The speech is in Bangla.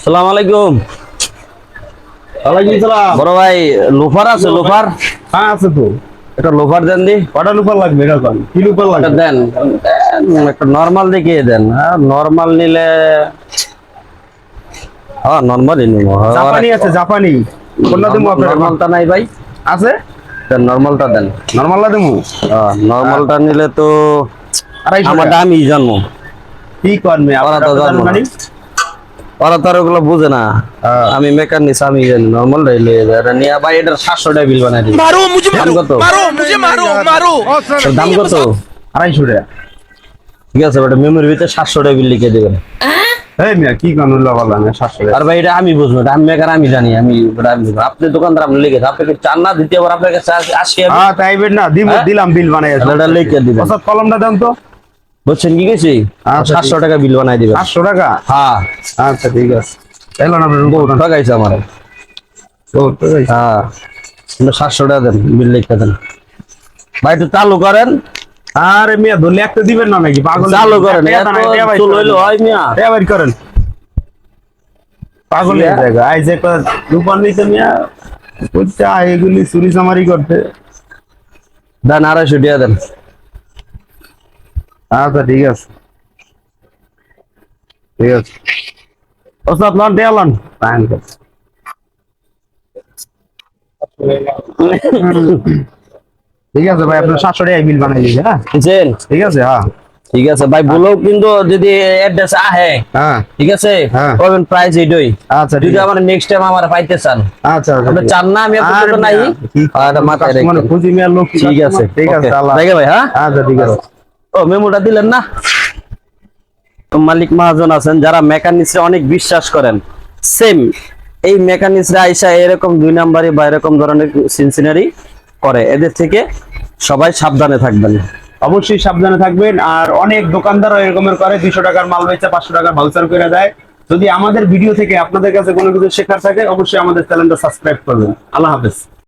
আসসালামু আলাইকুম। ওয়ালাইকুম সালাম। বড় ভাই লোফার আছে? লোফার হ্যাঁ আছে তো। একটা লোফার দেন দি। কটা লুপার লাগবে এরকম? কি লুপার একটা লাগবে? দেন, একটা নরমাল দেখিয়ে দেন। হ্যাঁ নরমাল নিলে, হ্যাঁ নরমালই নিব। জাপানি আছে, জাপানি। কোনটা দেবো আপনার? নরমালটা নাই ভাই, আছে, দেন নরমালটা দেন। নরমালটা দেবো। হ্যাঁ নরমালটা নিলে তো 250 আমার টাকা। দামই জানবো। কি করবে ওরা তো জানবো না, ওরা তো আর ওগুলো বুঝে না। হ্যাঁ। আমি মেকানিক, আমি জানি নরমাল নিয়ে ভাই এটা 700 টাকা বিল বানাই দিই। मारो मुझे, দাম मारो কত? मारो मुझे, मारो मारो। এর দাম কত? 250 টাকা। ঠিক আছে, ওটা মেমোরির ভিতরে 700 টাকা বিল লিখে দেবেন। এই মিয়া কি কানুন লাগালাম 700 টাকা। আর ভাই এটা আমি বুঝবো, এটা আমি মেকার, আমি জানি, আমি ওটা আমি বুঝবো। আপনি দোকানদার, আপনি লিখে দেন। আপনাকে চান না দিতে, আবার আপনার কাছে আসি আমি। হ্যাঁ তাই বের না দিব, হ্যাঁ? দিলাম বিল বানাই। তাহলে এটা লিখে দিবেন। ওসব কলমটা দেন তো। বুঝছেন কি গেছি? আচ্ছা, 700 টাকা বিল বানাই দিবেন। 800 টাকা। হ্যাঁ আচ্ছা ঠিক আছে। এলো না আপনার বহুত ঠকাইছে আমার। হ্যাঁ 700 টাকা দেন, বিল লিখে দেন। ভাই একটু চালু করেন। আরে মিয়া ধরলে একটা দিবেন না নাকি? পাগল চালু করেন, টাকা নাই, টাকা বাইর চুল করেন। হইলো হয় মিয়া। টাকা বাইর করেন। পাগল হয়ে যায় আই যে রূপার নিতে মিয়া বুঝছা এগুলি চুরি চামারি করতে। দেন 250 টাকা দেন। আচ্ছা ঠিক আছে, ঠিক আছে। ওসব লন দেয়ালন ঠিক আছে ভাই, আপনার 700 টাকা বিল বানাই দিয়েছে। হ্যাঁ বুঝছেন? ঠিক আছে। হ্যাঁ ঠিক আছে ভাই, বলেও কিন্তু যদি অ্যাড্রেস আহে, হ্যাঁ ঠিক আছে, হ্যাঁ। করবেন প্রাইস এইটাই। আচ্ছা ঠিক যদি আছে। আমার নেক্সট টাইম আমার পাইতে চান, আচ্ছা আচ্ছা আপনি ঠিক আছে। চান না আমি আপনার তো নাই। আর এটা মাথায় মানে রাখবেন। খুঁজি মিয়ার লোক ঠিক আছে, ঠিক আছে। ওকে। আল্লাহ। দেখে ভাই, হ্যাঁ আচ্ছা ঠিক আছে। ও মেমোটা দিলেন না। তো মালিক মহাজন আছেন যারা মেকানিক্সে অনেক বিশ্বাস করেন, সেম এই মেকানিক্সরা আইসা এরকম 2 নাম্বারি বা এরকম ধরনের সিনসিনারি করে, এদের থেকে সবাই সাবধানে থাকবেন। অবশ্যই সাবধানে থাকবেন। আর অনেক দোকানদারও এরকমের করে, 200 টাকার মাল বেচে 500 টাকার ভাউচার করে দেয়। যদি আমাদের ভিডিও থেকে আপনাদের কাছে কোনো কিছু শেখার থাকে, অবশ্যই আমাদের চ্যানেলটা সাবস্ক্রাইব করবেন। আল্লাহ হাফেজ।